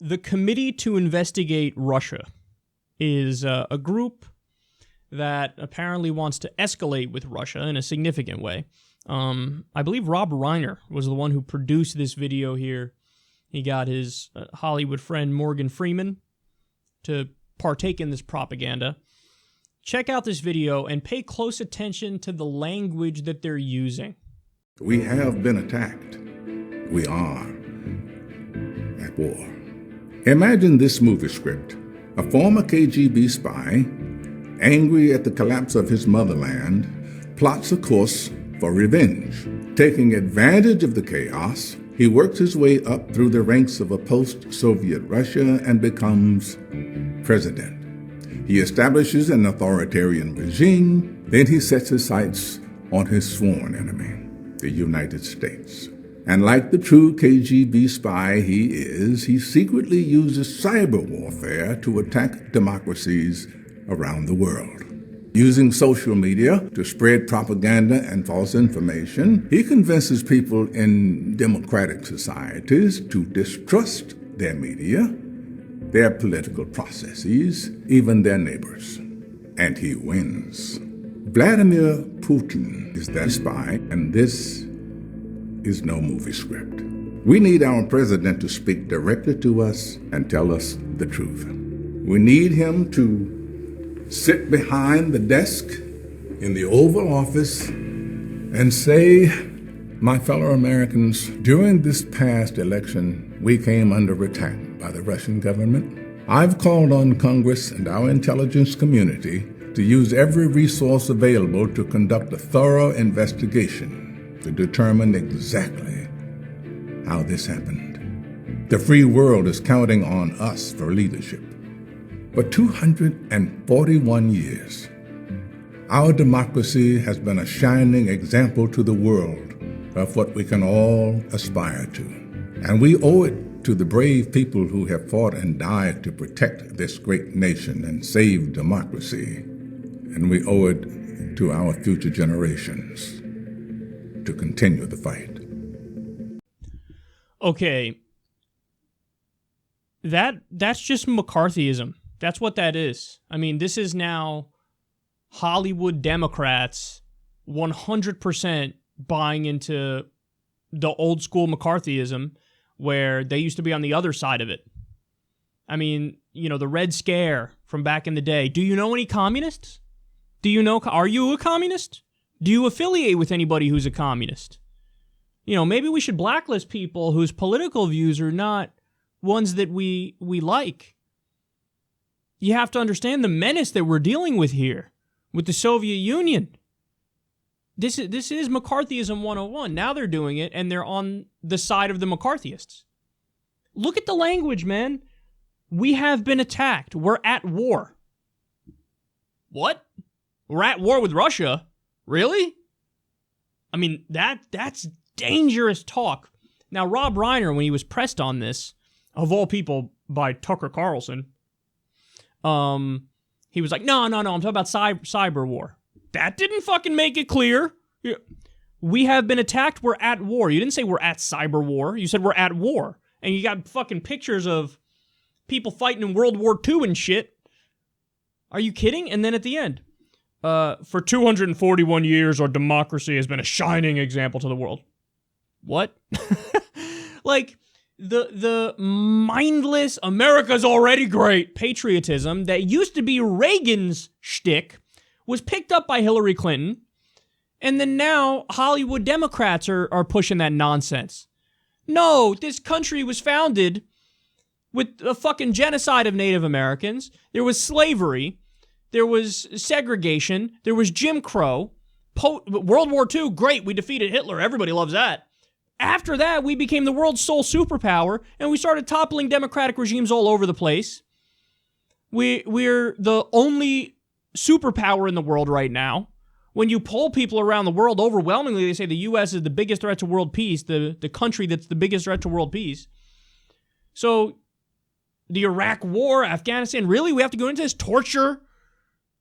The Committee to Investigate Russia is a group that apparently wants to escalate with Russia in a significant way. I believe Rob Reiner was the one who produced this video here. He got his Hollywood friend Morgan Freeman to partake in this propaganda. Check out this video and pay close attention to the language that they're using. We have been attacked. We are at war. Imagine this movie script. A former KGB spy, angry at the collapse of his motherland, plots a course for revenge. Taking advantage of the chaos, he works his way up through the ranks of a post-Soviet Russia and becomes president. He establishes an authoritarian regime, then he sets his sights on his sworn enemy, the United States. And like the true KGB spy he is, he secretly uses cyber warfare to attack democracies around the world. Using social media to spread propaganda and false information, he convinces people in democratic societies to distrust their media, their political processes, even their neighbors. And he wins. Vladimir Putin is that spy, and this is no movie script. We need our president to speak directly to us and tell us the truth. We need him to sit behind the desk in the Oval Office and say, my fellow Americans, during this past election, we came under attack by the Russian government. I've called on Congress and our intelligence community to use every resource available to conduct a thorough investigation to determine exactly how this happened. The free world is counting on us for leadership. For 241 years, our democracy has been a shining example to the world of what we can all aspire to. And we owe it to the brave people who have fought and died to protect this great nation and save democracy. And we owe it to our future generations to continue the fight. Okay. That's just McCarthyism. That's what that is. I mean, this is now Hollywood Democrats 100% buying into the old school McCarthyism where they used to be on the other side of it. I mean, you know, the Red Scare from back in the day. Do you know any communists? Are you a communist? Do you affiliate with anybody who's a communist? You know, maybe we should blacklist people whose political views are not ones that we like. You have to understand the menace that we're dealing with here, with the Soviet Union. This is McCarthyism 101. Now they're doing it, and they're on the side of the McCarthyists. Look at the language, man. We have been attacked. We're at war. What? We're at war with Russia? Really? I mean, that's dangerous talk. Now, Rob Reiner, when he was pressed on this, of all people, by Tucker Carlson, he was like, no, I'm talking about cyber war. That didn't fucking make it clear. We have been attacked, we're at war. You didn't say we're at cyber war. You said we're at war. And you got fucking pictures of people fighting in World War II and shit. Are you kidding? And then at the end, for 241 years, our democracy has been a shining example to the world. What? Like, the mindless, America's already great patriotism that used to be Reagan's shtick was picked up by Hillary Clinton, and then now Hollywood Democrats are pushing that nonsense. No, this country was founded with a fucking genocide of Native Americans. There was slavery. There was segregation. There was Jim Crow. World War II, great. We defeated Hitler. Everybody loves that. After that, we became the world's sole superpower, and we started toppling democratic regimes all over the place. We're the only superpower in the world right now. When you poll people around the world, overwhelmingly, they say the U.S. is the biggest threat to world peace, the country that's the biggest threat to world peace. So, the Iraq War, Afghanistan, really? We have to go into this torture?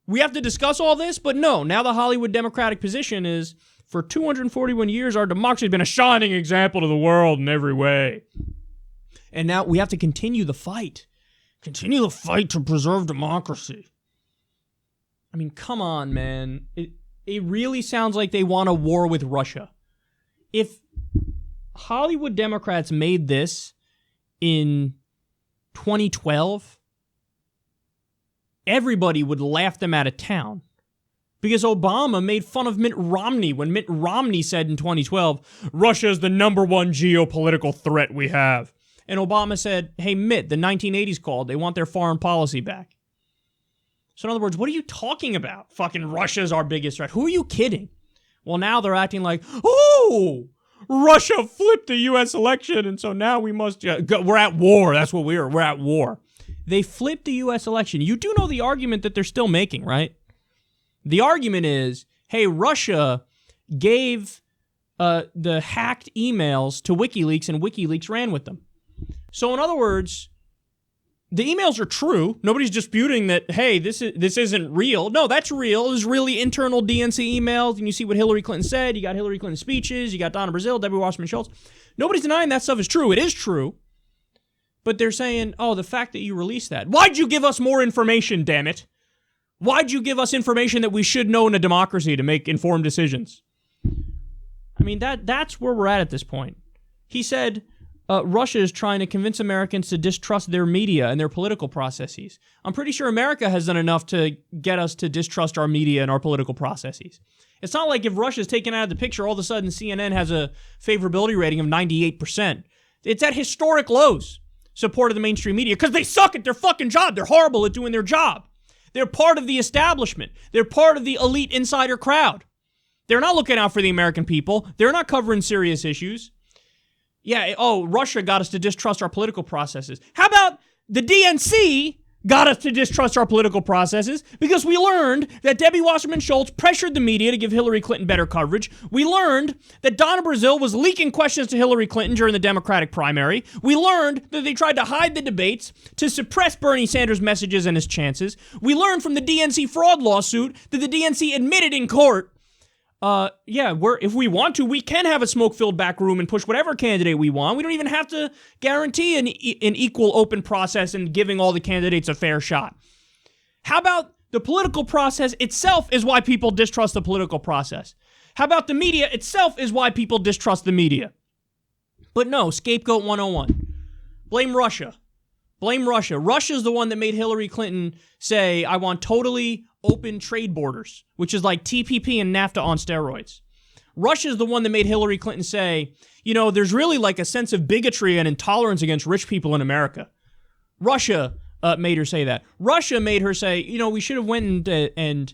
We have to discuss all this? But no, now the Hollywood Democratic position is, for 241 years, our democracy has been a shining example to the world in every way. And now we have to continue the fight. Continue the fight to preserve democracy. I mean, come on, man. It really sounds like they want a war with Russia. If Hollywood Democrats made this in 2012, everybody would laugh them out of town. Because Obama made fun of Mitt Romney when Mitt Romney said in 2012, Russia is the number one geopolitical threat we have. And Obama said, hey, Mitt, the 1980s called. They want their foreign policy back. So in other words, what are you talking about? Fucking Russia's our biggest threat. Who are you kidding? Well, now they're acting like, oh, Russia flipped the U.S. election, and so now we must go. We're at war. That's what we are. We're at war. They flipped the U.S. election. You do know the argument that they're still making, right? The argument is, hey, Russia gave the hacked emails to WikiLeaks, and WikiLeaks ran with them. So in other words, the emails are true. Nobody's disputing that, hey, this isn't real. No, that's real. It was really internal DNC emails, and you see what Hillary Clinton said. You got Hillary Clinton's speeches. You got Donna Brazile, Debbie Wasserman Schultz. Nobody's denying that stuff is true. It is true. But they're saying, oh, the fact that you released that. Why'd you give us more information, damn it? Why'd you give us information that we should know in a democracy to make informed decisions? I mean, that's where we're at this point. He said Russia is trying to convince Americans to distrust their media and their political processes. I'm pretty sure America has done enough to get us to distrust our media and our political processes. It's not like if Russia's taken out of the picture, all of a sudden CNN has a favorability rating of 98%. It's at historic lows, support of the mainstream media, because they suck at their fucking job. They're horrible at doing their job. They're part of the establishment. They're part of the elite insider crowd. They're not looking out for the American people. They're not covering serious issues. Yeah, oh, Russia got us to distrust our political processes. How about the DNC got us to distrust our political processes because we learned that Debbie Wasserman Schultz pressured the media to give Hillary Clinton better coverage. We learned that Donna Brazile was leaking questions to Hillary Clinton during the Democratic primary. We learned that they tried to hide the debates to suppress Bernie Sanders' messages and his chances. We learned from the DNC fraud lawsuit that the DNC admitted in court, if we want to, we can have a smoke-filled back room and push whatever candidate we want. We don't even have to guarantee an equal open process and giving all the candidates a fair shot. How about the political process itself is why people distrust the political process? How about the media itself is why people distrust the media? But no, scapegoat 101. Blame Russia. Blame Russia. Russia's the one that made Hillary Clinton say, I want totally open trade borders, which is like TPP and NAFTA on steroids. Russia's the one that made Hillary Clinton say, you know, there's really like a sense of bigotry and intolerance against rich people in America. Russia made her say that. Russia made her say, you know, we should have went and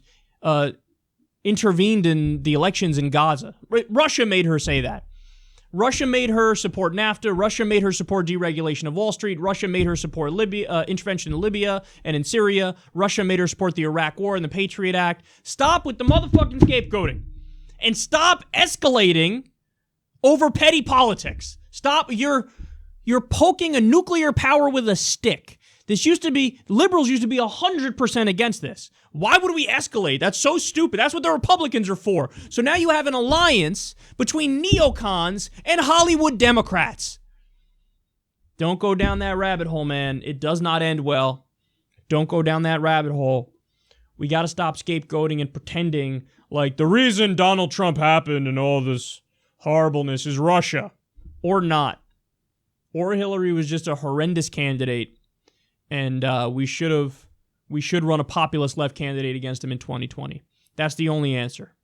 intervened in the elections in Gaza. Russia made her say that. Russia made her support NAFTA. Russia made her support deregulation of Wall Street. Russia made her support Libya, intervention in Libya and in Syria. Russia made her support the Iraq War and the Patriot Act. Stop with the motherfucking scapegoating. And stop escalating over petty politics. Stop. You're poking a nuclear power with a stick. Liberals used to be 100% against this. Why would we escalate? That's so stupid. That's what the Republicans are for. So now you have an alliance between neocons and Hollywood Democrats. Don't go down that rabbit hole, man. It does not end well. Don't go down that rabbit hole. We got to stop scapegoating and pretending like the reason Donald Trump happened and all this horribleness is Russia. Or not. Or Hillary was just a horrendous candidate. And we should run a populist left candidate against him in 2020. That's the only answer.